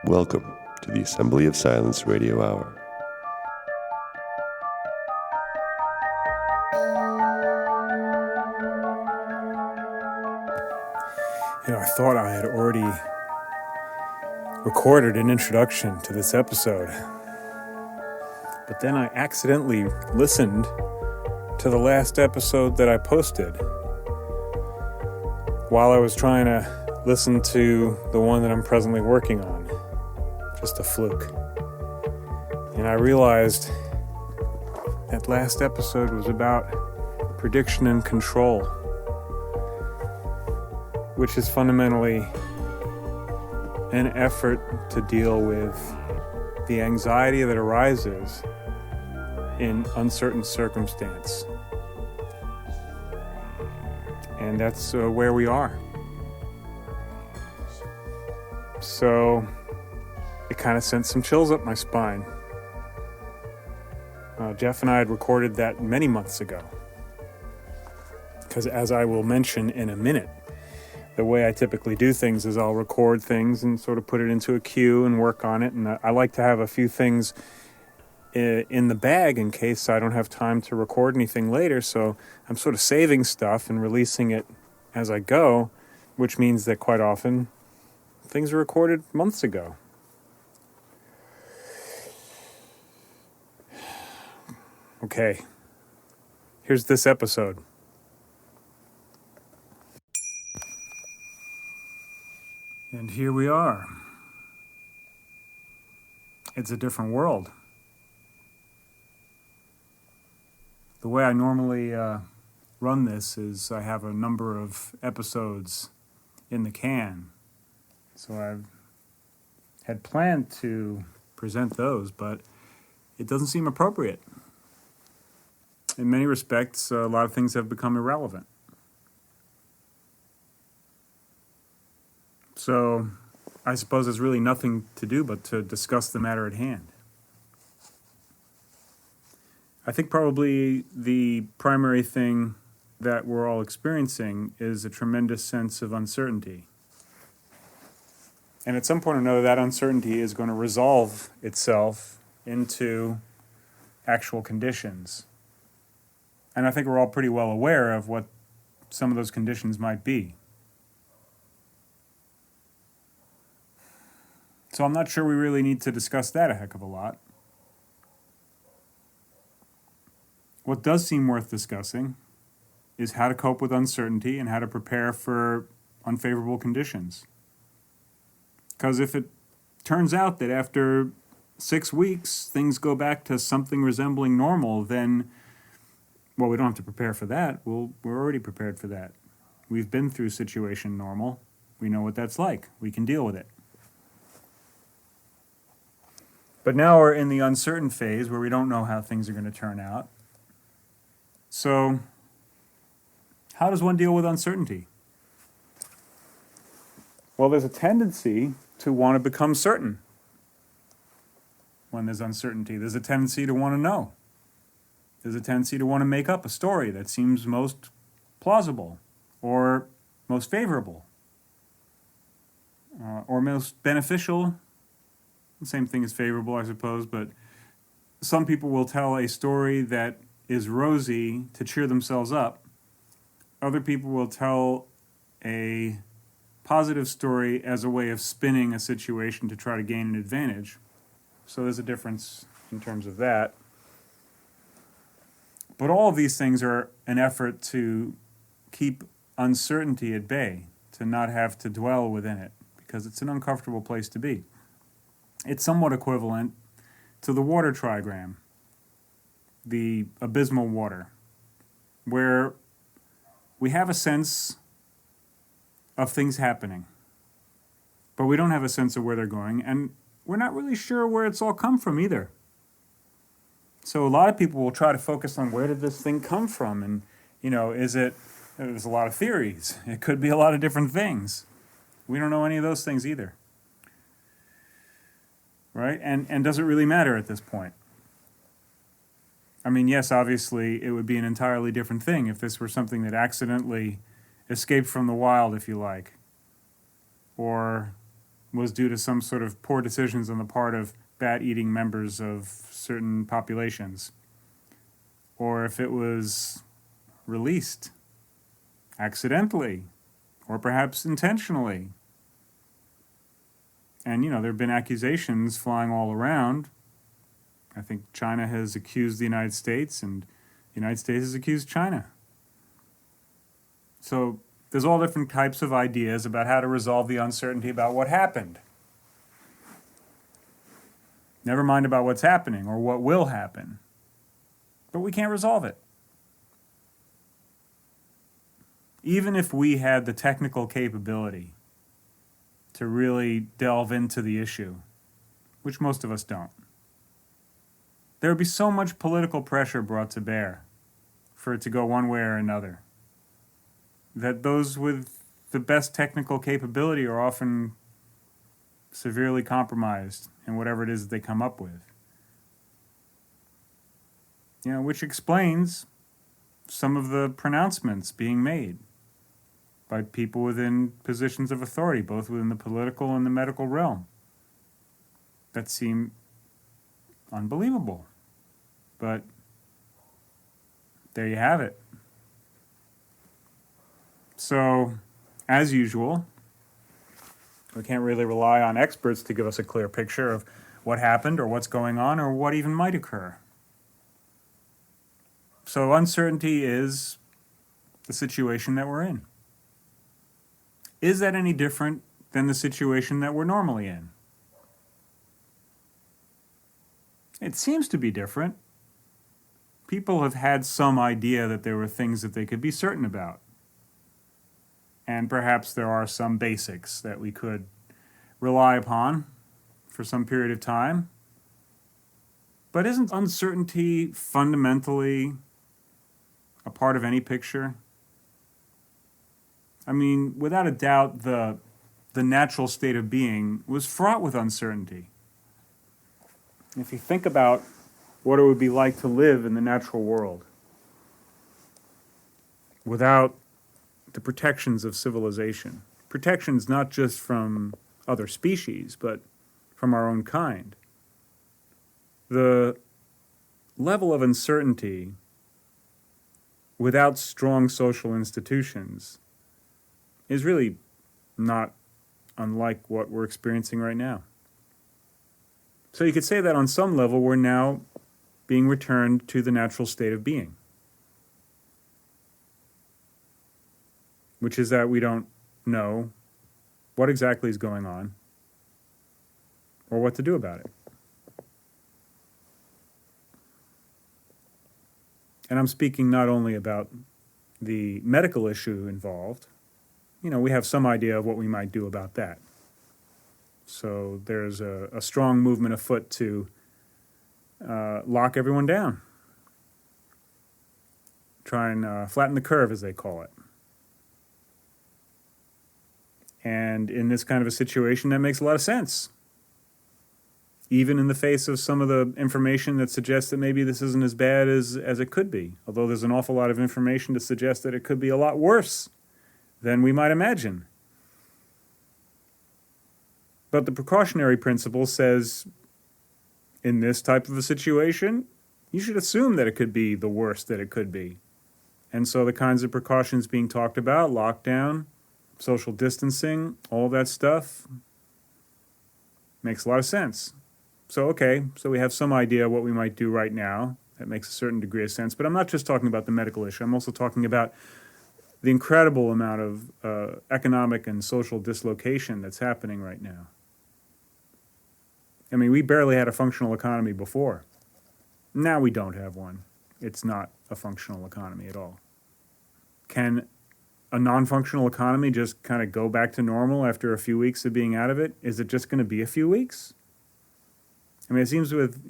Welcome to the Assembly of Silence Radio Hour. I thought I had already recorded an introduction to this episode, but then I accidentally listened to the last episode that I posted while I was trying to listen to the one that I'm presently working on. Just a fluke. And I realized that last episode was about prediction and control, which is fundamentally an effort to deal with the anxiety that arises in uncertain circumstance. And that's where we are. So it kind of sent some chills up my spine. Jeff and I had recorded that many months ago. Because as I will mention in a minute, the way I typically do things is I'll record things and sort of put it into a queue and work on it. And I like to have a few things in the bag in case I don't have time to record anything later. So I'm sort of saving stuff and releasing it as I go, which means that quite often things are recorded months ago. Okay, here's this episode. And here we are. It's a different world. The way I normally run this is I have a number of episodes in the can. So I've had planned to present those, but it doesn't seem appropriate. In many respects, a lot of things have become irrelevant. So I suppose there's really nothing to do but to discuss the matter at hand. I think probably the primary thing that we're all experiencing is a tremendous sense of uncertainty. And at some point or another, that uncertainty is going to resolve itself into actual conditions. And I think we're all pretty well aware of what some of those conditions might be. So I'm not sure we really need to discuss that a heck of a lot. What does seem worth discussing is how to cope with uncertainty and how to prepare for unfavorable conditions. Because if it turns out that after 6 weeks things go back to something resembling normal, then, well, we don't have to prepare for that. We're already prepared for that. We've been through situation normal. We know what that's like. We can deal with it. But now we're in the uncertain phase where we don't know how things are going to turn out. So, how does one deal with uncertainty? Well, there's a tendency to want to become certain when there's uncertainty. There's a tendency to want to know. There's a tendency to want to make up a story that seems most plausible or most favorable or most beneficial. The same thing as favorable, I suppose, but some people will tell a story that is rosy to cheer themselves up. Other people will tell a positive story as a way of spinning a situation to try to gain an advantage. So there's a difference in terms of that. But all of these things are an effort to keep uncertainty at bay, to not have to dwell within it, because it's an uncomfortable place to be. It's somewhat equivalent to the water trigram, the abysmal water, where we have a sense of things happening, but we don't have a sense of where they're going, and we're not really sure where it's all come from either. So a lot of people will try to focus on where did this thing come from, and, there's a lot of theories. It could be a lot of different things. We don't know any of those things either. Right? And does it really matter at this point? I mean, yes, obviously, it would be an entirely different thing if this were something that accidentally escaped from the wild, if you like, or was due to some sort of poor decisions on the part of bat-eating members of certain populations, or if it was released accidentally or perhaps intentionally. And, there have been accusations flying all around. I think China has accused the United States, and the United States has accused China. So there's all different types of ideas about how to resolve the uncertainty about what happened. Never mind about what's happening or what will happen. But we can't resolve it. Even if we had the technical capability to really delve into the issue, which most of us don't, there would be so much political pressure brought to bear for it to go one way or another, that those with the best technical capability are often severely compromised in whatever it is that they come up with. Which explains some of the pronouncements being made by people within positions of authority, both within the political and the medical realm, that seem unbelievable. But there you have it. So, as usual, we can't really rely on experts to give us a clear picture of what happened or what's going on or what even might occur. So uncertainty is the situation that we're in. Is that any different than the situation that we're normally in? It seems to be different. People have had some idea that there were things that they could be certain about. And perhaps there are some basics that we could rely upon for some period of time. But isn't uncertainty fundamentally a part of any picture? I mean, without a doubt, the natural state of being was fraught with uncertainty. If you think about what it would be like to live in the natural world without the protections of civilization, protections not just from other species, but from our own kind, the level of uncertainty without strong social institutions is really not unlike what we're experiencing right now. So you could say that on some level we're now being returned to the natural state of being, which is that we don't know what exactly is going on or what to do about it. And I'm speaking not only about the medical issue involved. We have some idea of what we might do about that. So there's a strong movement afoot to lock everyone down. Try and flatten the curve, as they call it. And in this kind of a situation, that makes a lot of sense. Even in the face of some of the information that suggests that maybe this isn't as bad as it could be. Although there's an awful lot of information to suggest that it could be a lot worse than we might imagine. But the precautionary principle says, in this type of a situation, you should assume that it could be the worst that it could be. And so the kinds of precautions being talked about, lockdown, social distancing, all that stuff, makes a lot of sense. So we have some idea what we might do right now. That makes a certain degree of sense. But I'm not just talking about the medical issue. I'm also talking about the incredible amount of economic and social dislocation that's happening right now. I mean, we barely had a functional economy before. Now we don't have one. It's not a functional economy at all. Can a non-functional economy just kind of go back to normal after a few weeks of being out of it? Is it just going to be a few weeks? I mean, it seems with,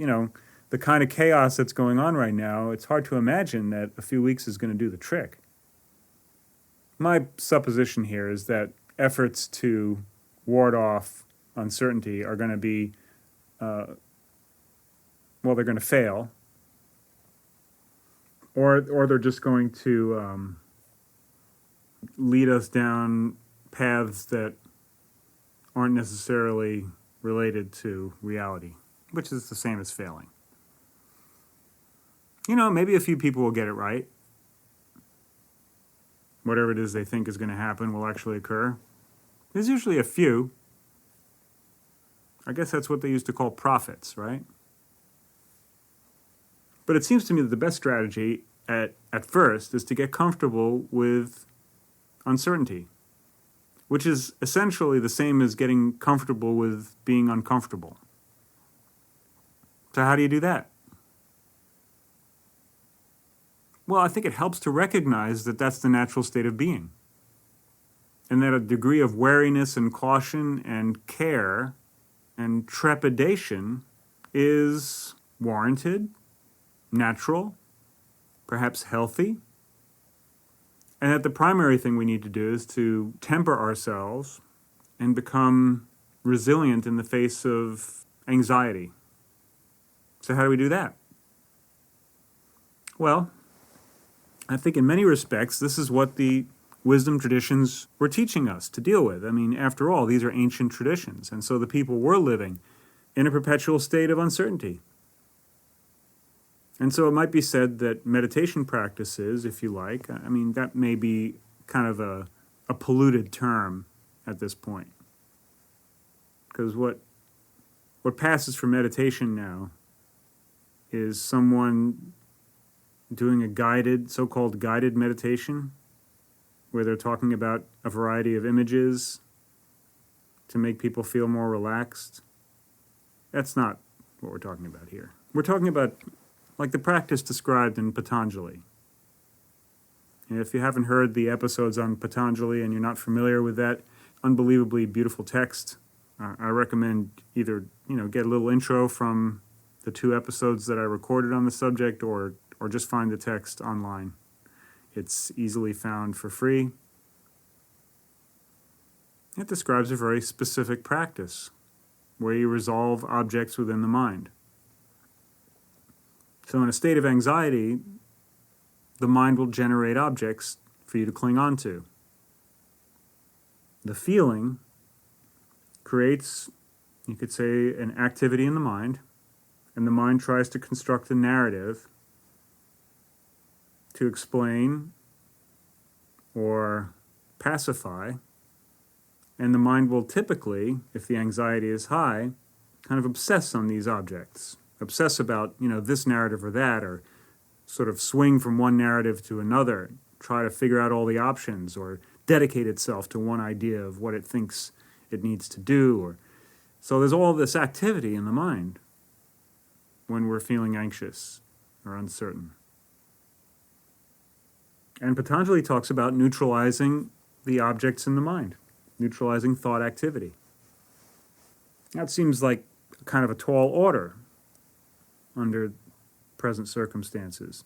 the kind of chaos that's going on right now, it's hard to imagine that a few weeks is going to do the trick. My supposition here is that efforts to ward off uncertainty are going to be, they're going to fail, or they're just going to lead us down paths that aren't necessarily related to reality, which is the same as failing. Maybe a few people will get it right. Whatever it is they think is going to happen will actually occur. There's usually a few. I guess that's what they used to call prophets, right? But it seems to me that the best strategy at first is to get comfortable with uncertainty, which is essentially the same as getting comfortable with being uncomfortable. So how do you do that? Well, I think it helps to recognize that that's the natural state of being, and that a degree of wariness and caution and care and trepidation is warranted, natural, perhaps healthy, and that the primary thing we need to do is to temper ourselves and become resilient in the face of anxiety. So how do we do that? Well, I think in many respects, this is what the wisdom traditions were teaching us to deal with. I mean, after all, these are ancient traditions, and so the people were living in a perpetual state of uncertainty. And so it might be said that meditation practices, if you like, I mean, that may be kind of a polluted term at this point. Because what passes for meditation now is someone doing a so-called guided meditation, where they're talking about a variety of images to make people feel more relaxed. That's not what we're talking about here. We're talking about like the practice described in Patanjali. And if you haven't heard the episodes on Patanjali and you're not familiar with that unbelievably beautiful text, I recommend either get a little intro from the 2 episodes that I recorded on the subject, or just find the text online. It's easily found for free. It describes a very specific practice where you resolve objects within the mind. So in a state of anxiety, the mind will generate objects for you to cling on to. The feeling creates, you could say, an activity in the mind, and the mind tries to construct a narrative to explain or pacify, and the mind will typically, if the anxiety is high, kind of obsess on these objects, obsess about, this narrative or that, or sort of swing from one narrative to another, try to figure out all the options, or dedicate itself to one idea of what it thinks it needs to do. So there's all this activity in the mind when we're feeling anxious or uncertain. And Patanjali talks about neutralizing the objects in the mind, neutralizing thought activity. That seems like kind of a tall order under present circumstances.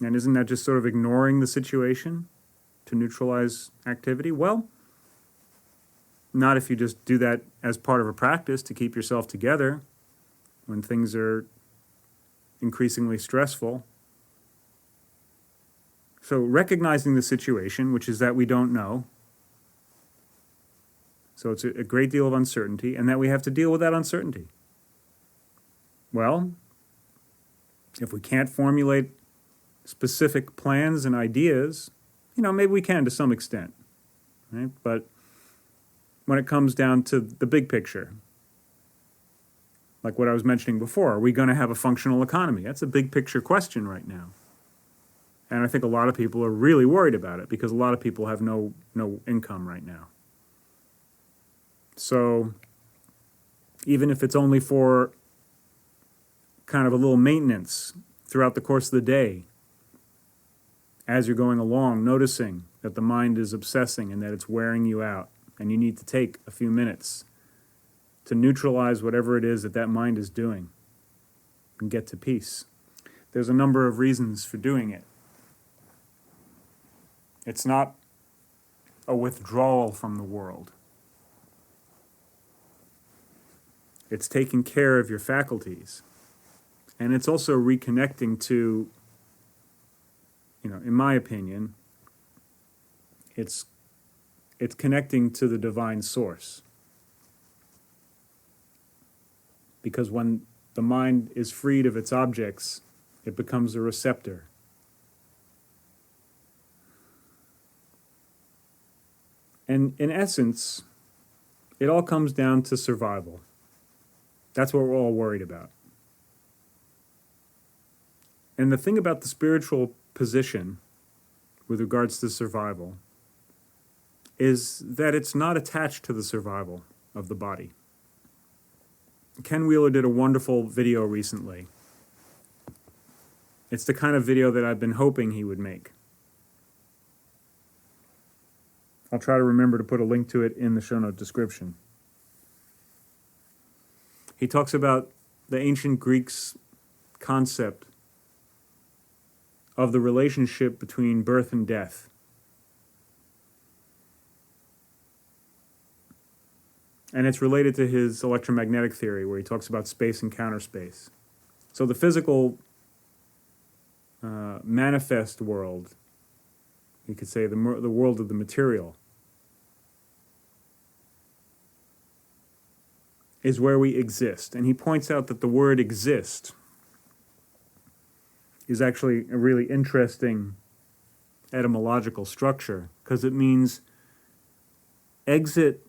And isn't that just sort of ignoring the situation to neutralize activity? Well, not if you just do that as part of a practice to keep yourself together when things are increasingly stressful. So recognizing the situation, which is that we don't know, so it's a great deal of uncertainty, and that we have to deal with that uncertainty. Well, if we can't formulate specific plans and ideas, maybe we can to some extent, right? But when it comes down to the big picture, like what I was mentioning before, are we going to have a functional economy? That's a big picture question right now. And I think a lot of people are really worried about it because a lot of people have no income right now. So even if it's only for kind of a little maintenance throughout the course of the day, as you're going along, noticing that the mind is obsessing and that it's wearing you out, and you need to take a few minutes to neutralize whatever it is that mind is doing and get to peace. There's a number of reasons for doing it. It's not a withdrawal from the world. It's taking care of your faculties. And it's also reconnecting to, in my opinion, it's it's connecting to the divine source. Because when the mind is freed of its objects, it becomes a receptor. And in essence, it all comes down to survival. That's what we're all worried about. And the thing about the spiritual position with regards to survival is that it's not attached to the survival of the body. Ken Wheeler did a wonderful video recently. It's the kind of video that I've been hoping he would make. I'll try to remember to put a link to it in the show note description. He talks about the ancient Greeks' concept of the relationship between birth and death. And it's related to his electromagnetic theory, where he talks about space and counter space. So the physical manifest world, you could say the world of the material, is where we exist. And he points out that the word exist is actually a really interesting etymological structure, because it means exit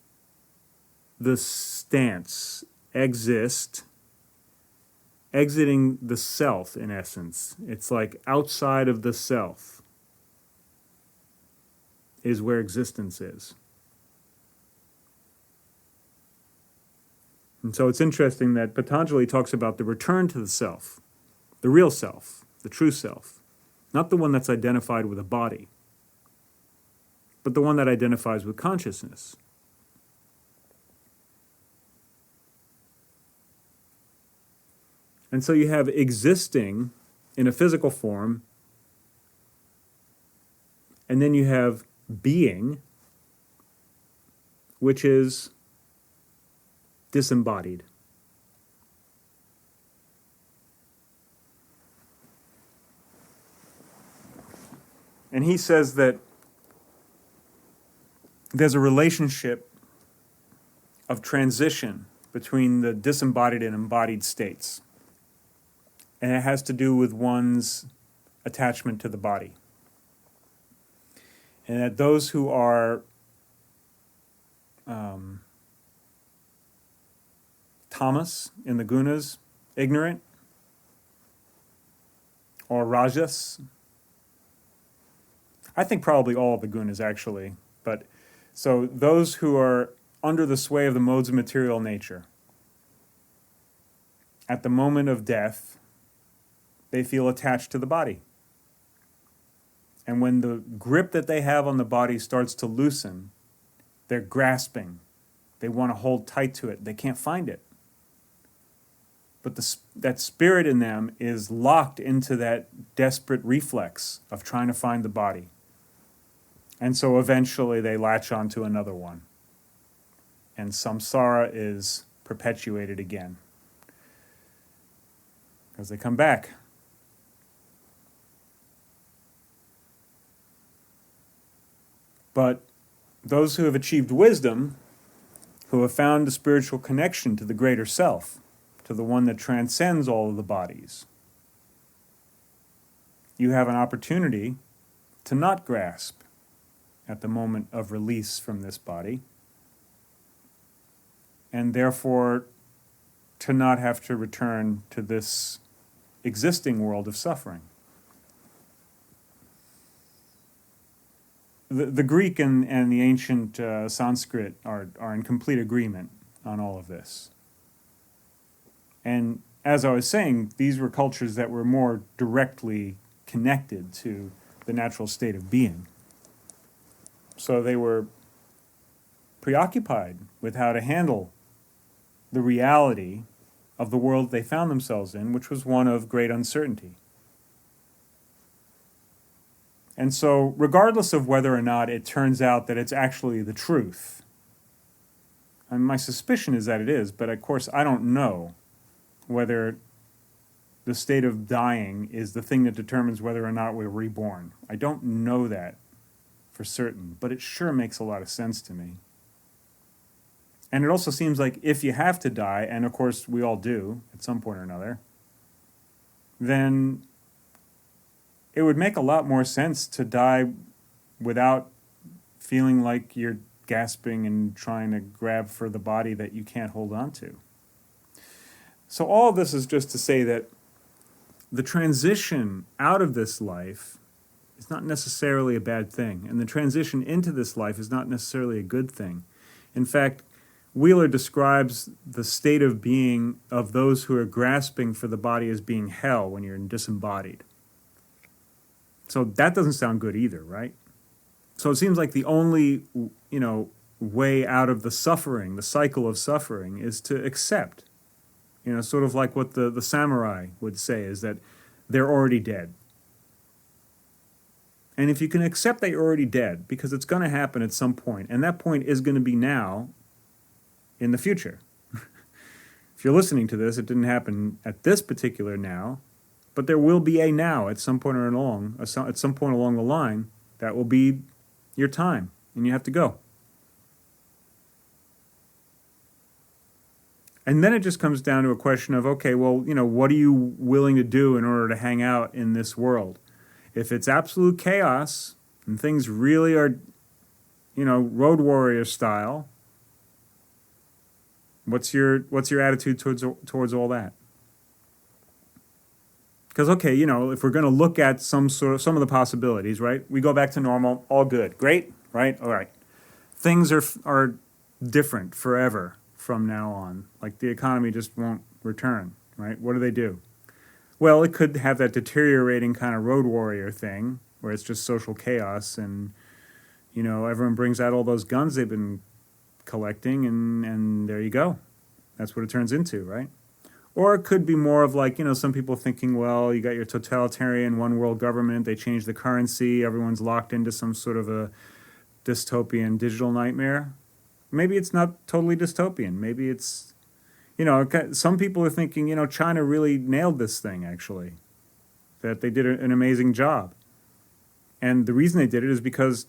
the stance, exist, exiting the self in essence. It's like outside of the self is where existence is. And so it's interesting that Patanjali talks about the return to the self, the real self, the true self, not the one that's identified with a body, but the one that identifies with consciousness. And so you have existing in a physical form, and then you have being, which is disembodied. And he says that there's a relationship of transition between the disembodied and embodied states. And it has to do with one's attachment to the body. And that those who are tamas in the gunas, ignorant, or rajas, I think probably all of the gunas actually, but so those who are under the sway of the modes of material nature, at the moment of death, they feel attached to the body. And when the grip that they have on the body starts to loosen, they're grasping. They want to hold tight to it. They can't find it. But that spirit in them is locked into that desperate reflex of trying to find the body. And so eventually they latch onto another one. And samsara is perpetuated again. Because they come back. But those who have achieved wisdom, who have found a spiritual connection to the greater self, to the one that transcends all of the bodies, you have an opportunity to not grasp at the moment of release from this body, and therefore to not have to return to this existing world of suffering. The Greek and the ancient Sanskrit are in complete agreement on all of this. And as I was saying, these were cultures that were more directly connected to the natural state of being. So they were preoccupied with how to handle the reality of the world they found themselves in, which was one of great uncertainty. And so, regardless of whether or not it turns out that it's actually the truth, and my suspicion is that it is, but of course I don't know whether the state of dying is the thing that determines whether or not we're reborn. I don't know that for certain, but it sure makes a lot of sense to me. And it also seems like if you have to die, and of course we all do at some point or another, then it would make a lot more sense to die without feeling like you're gasping and trying to grab for the body that you can't hold on to. So all of this is just to say that the transition out of this life is not necessarily a bad thing, and the transition into this life is not necessarily a good thing. In fact, Wheeler describes the state of being of those who are grasping for the body as being hell when you're disembodied. So that doesn't sound good either, right? So it seems like the only, way out of the suffering, the cycle of suffering, is to accept. Sort of like what the samurai would say, is that they're already dead. And if you can accept that you're already dead, because it's going to happen at some point, and that point is going to be now in the future. If you're listening to this, it didn't happen at this particular now, but there will be a now at some point along the line. That will be your time, and you have to go. And then it just comes down to a question of, okay, well, what are you willing to do in order to hang out in this world? If it's absolute chaos and things really are, Road Warrior style, what's your attitude towards all that? Because, okay, if we're going to look at some of the possibilities, right? We go back to normal, all good, great, right? All right. Things are different forever from now on. Like the economy just won't return, right? What do? Well, it could have that deteriorating kind of Road Warrior thing where it's just social chaos and, everyone brings out all those guns they've been collecting and there you go. That's what it turns into, right? Or it could be more of like, some people thinking, well, you got your totalitarian one world government, they change the currency, everyone's locked into some sort of a dystopian digital nightmare. Maybe it's not totally dystopian. Maybe it's, some people are thinking, China really nailed this thing, actually, that they did an amazing job. And the reason they did it is because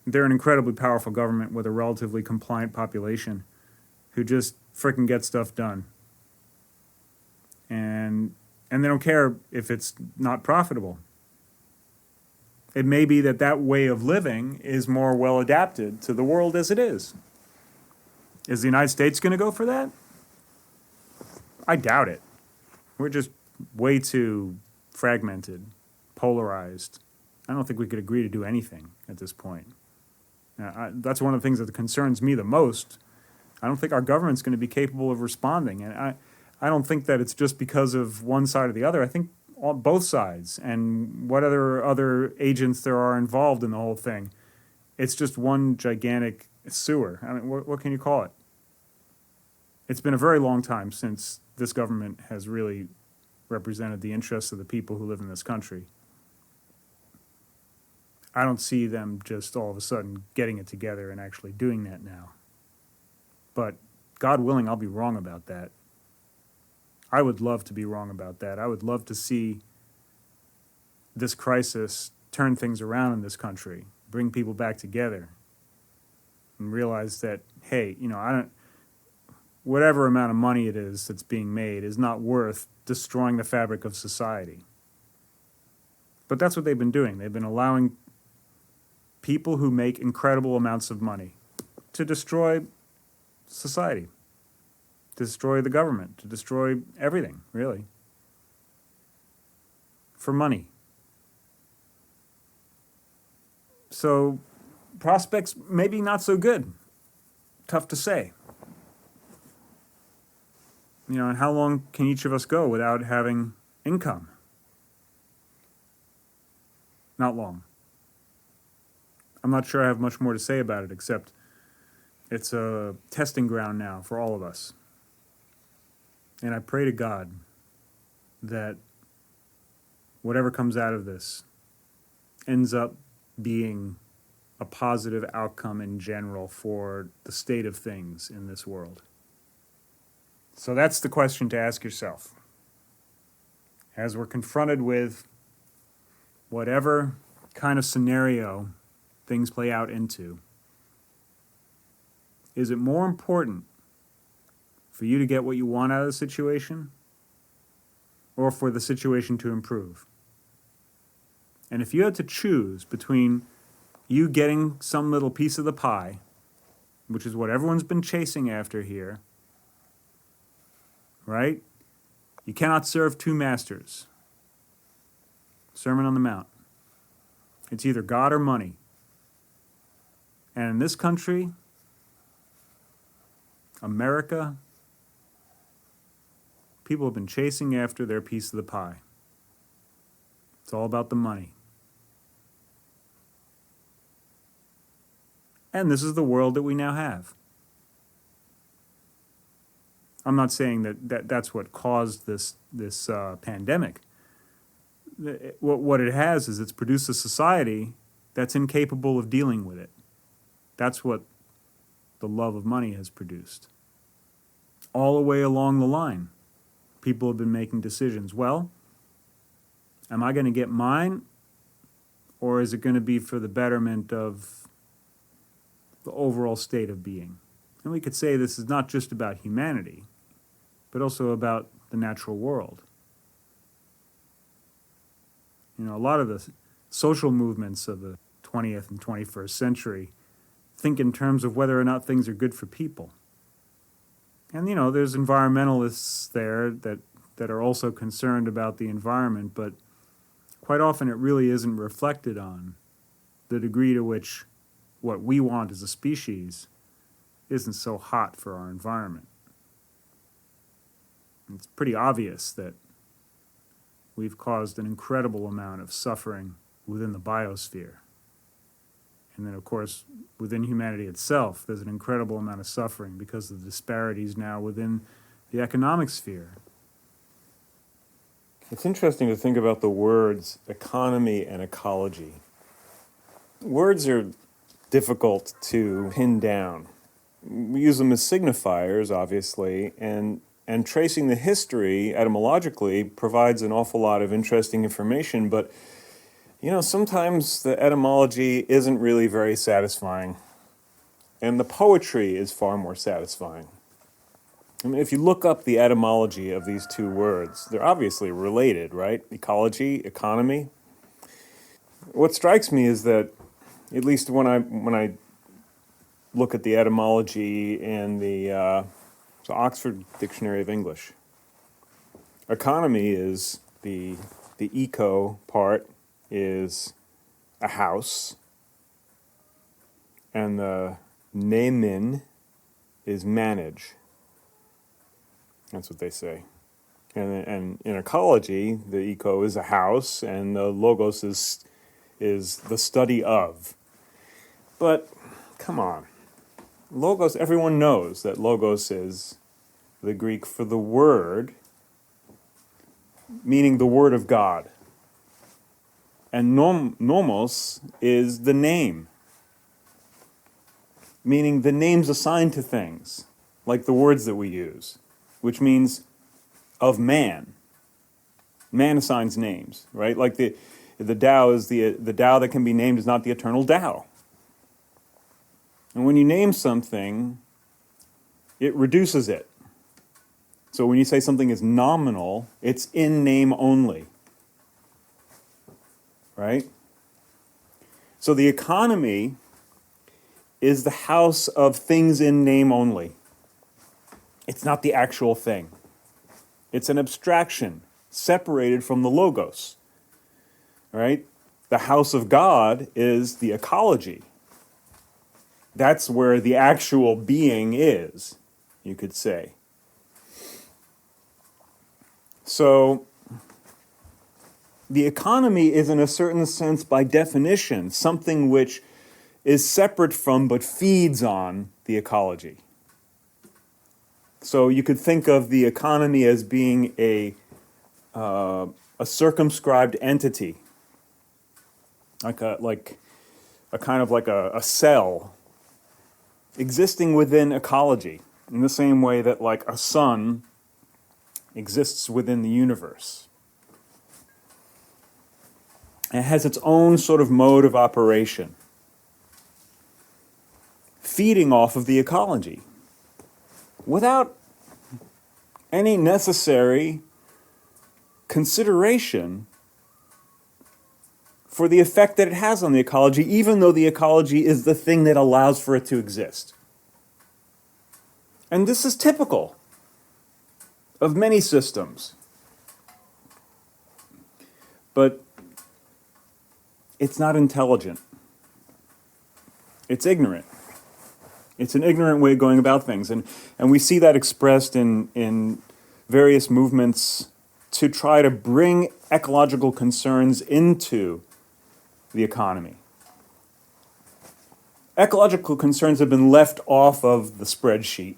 they're an incredibly powerful government with a relatively compliant population who just frickin' get stuff done. And they don't care if it's not profitable. It may be that way of living is more well adapted to the world as it is. Is the United States going to go for that? I doubt it. We're just way too fragmented, polarized. I don't think we could agree to do anything at this point. That's one of the things that concerns me the most. I don't think our government's going to be capable of responding. And I don't think that it's just because of one side or the other. I think both sides and what other agents there are involved in the whole thing. It's just one gigantic sewer. I mean, what can you call it? It's been a very long time since this government has really represented the interests of the people who live in this country. I don't see them just all of a sudden getting it together and actually doing that now. But God willing, I'll be wrong about that. I would love to be wrong about that. I would love to see this crisis turn things around in this country, bring people back together, and realize that, hey, whatever amount of money it is that's being made is not worth destroying the fabric of society. But that's what they've been doing. They've been allowing people who make incredible amounts of money to destroy society, to destroy the government, to destroy everything, really, for money. So prospects maybe not so good. Tough to say. And how long can each of us go without having income? Not long. I'm not sure I have much more to say about it, except it's a testing ground now for all of us. And I pray to God that whatever comes out of this ends up being a positive outcome in general for the state of things in this world. So that's the question to ask yourself. As we're confronted with whatever kind of scenario things play out into. Is it more important for you to get what you want out of the situation, or for the situation to improve? And if you had to choose between you getting some little piece of the pie, which is what everyone's been chasing after here, right? You cannot serve two masters. Sermon on the Mount. It's either God or money. And in this country, America, people have been chasing after their piece of the pie. It's all about the money. And this is the world that we now have. I'm not saying that's what caused this pandemic. What it has is it's produced a society that's incapable of dealing with it. That's what the love of money has produced. All the way along the line, people have been making decisions. Well, am I going to get mine, or is it going to be for the betterment of the overall state of being? And we could say this is not just about humanity, but also about the natural world. You know, a lot of the social movements of the 20th and 21st century think in terms of whether or not things are good for people. And, you know, there's environmentalists there that are also concerned about the environment, but quite often it really isn't reflected on the degree to which what we want as a species isn't so hot for our environment. It's pretty obvious that we've caused an incredible amount of suffering within the biosphere. And then, of course, within humanity itself, there's an incredible amount of suffering because of the disparities now within the economic sphere. It's interesting to think about the words economy and ecology. Words are difficult to pin down. We use them as signifiers, obviously, and tracing the history etymologically provides an awful lot of interesting information, but you know, sometimes the etymology isn't really very satisfying, and the poetry is far more satisfying. I mean, if you look up the etymology of these two words, they're obviously related, right? Ecology, economy. What strikes me is that, at least when I look at the etymology in the Oxford Dictionary of English, economy is the eco part is a house, and the nemin is manage. That's what they say. And in ecology, the eco is a house, and the logos is the study of. But come on, logos. Everyone knows that logos is the Greek for the word, meaning the word of God. And nomos is the name, meaning the names assigned to things, like the words that we use, which means of man. Man assigns names, right? Like the Tao is the Tao that can be named is not the eternal Tao. And when you name something, it reduces it. So when you say something is nominal, it's in name only. Right? So the economy is the house of things in name only. It's not the actual thing. It's an abstraction separated from the logos. Right? The house of God is the ecology. That's where the actual being is, you could say. So the economy is, in a certain sense, by definition, something which is separate from but feeds on the ecology. So you could think of the economy as being a circumscribed entity, like a kind of like a cell existing within ecology, in the same way that like a sun exists within the universe. It has its own sort of mode of operation. feeding off of the ecology without any necessary consideration for the effect that it has on the ecology, even though the ecology is the thing that allows for it to exist. And this is typical of many systems. But it's not intelligent. It's ignorant. It's an ignorant way of going about things. And we see that expressed in various movements to try to bring ecological concerns into the economy. Ecological concerns have been left off of the spreadsheet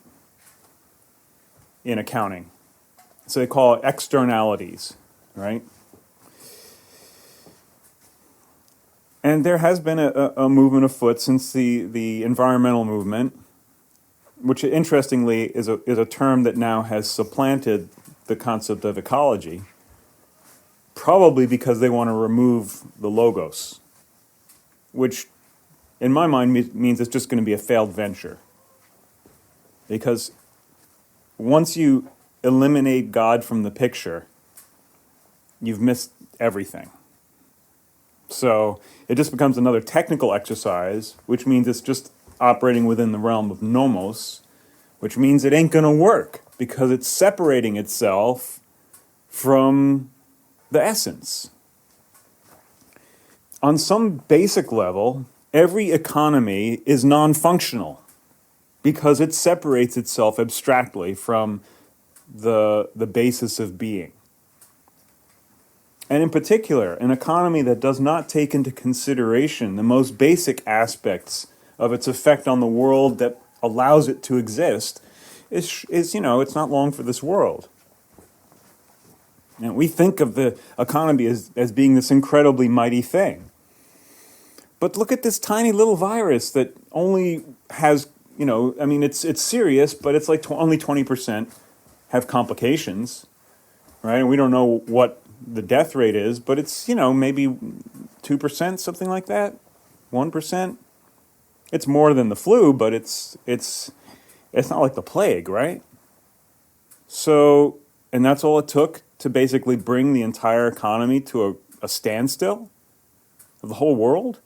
in accounting. So they call it externalities, right? And there has been a movement afoot since the environmental movement, which interestingly is a term that now has supplanted the concept of ecology, probably because they want to remove the logos, which in my mind means it's just going to be a failed venture. Because once you eliminate God from the picture, you've missed everything. So it just becomes another technical exercise, which means it's just operating within the realm of nomos, which means it ain't going to work because it's separating itself from the essence. On some basic level, every economy is non-functional because it separates itself abstractly from the basis of being. And in particular, an economy that does not take into consideration the most basic aspects of its effect on the world that allows it to exist is it's not long for this world. And we think of the economy as being this incredibly mighty thing. But look at this tiny little virus that only has, it's serious, but it's like only 20% have complications, right? And we don't know what the death rate is, but it's, maybe 2%, something like that, 1%. It's more than the flu, but it's not like the plague, right? So, and that's all it took to basically bring the entire economy to a standstill of the whole world?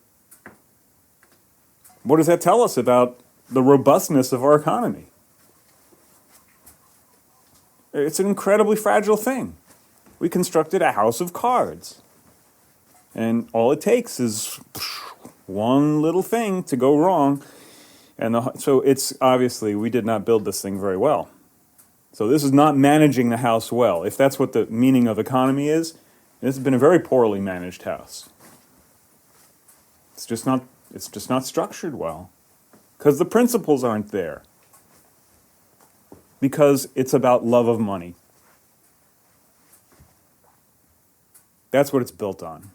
What does that tell us about the robustness of our economy? It's an incredibly fragile thing. We constructed a house of cards. And all it takes is one little thing to go wrong. So it's obviously, we did not build this thing very well. So this is not managing the house well. If that's what the meaning of economy is, this has been a very poorly managed house. It's just not structured well. Because the principles aren't there. Because it's about love of money. That's what it's built on.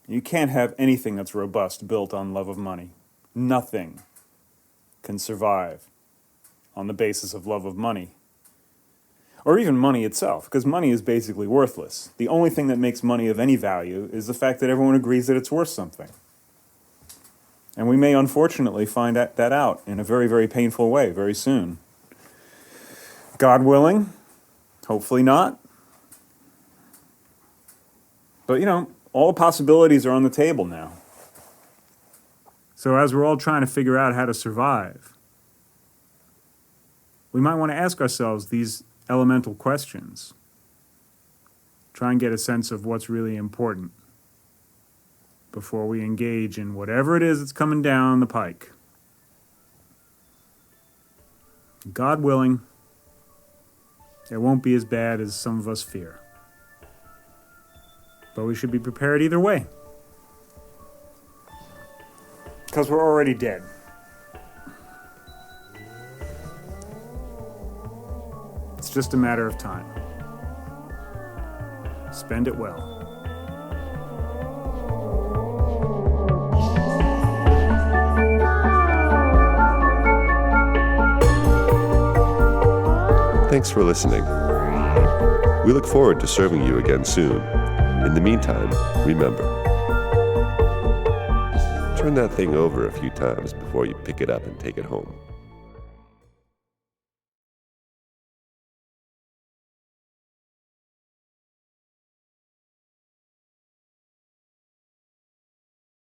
You can't have anything that's robust built on love of money. Nothing can survive on the basis of love of money. Or even money itself, because money is basically worthless. The only thing that makes money of any value is the fact that everyone agrees that it's worth something. And we may unfortunately find that out in a very, very painful way very soon. God willing, hopefully not. But, all the possibilities are on the table now. So as we're all trying to figure out how to survive, we might want to ask ourselves these elemental questions. Try and get a sense of what's really important before we engage in whatever it is that's coming down the pike. God willing, it won't be as bad as some of us fear. But we should be prepared either way. Because we're already dead. It's just a matter of time. Spend it well. Thanks for listening. We look forward to serving you again soon. In the meantime, remember, turn that thing over a few times before you pick it up and take it home.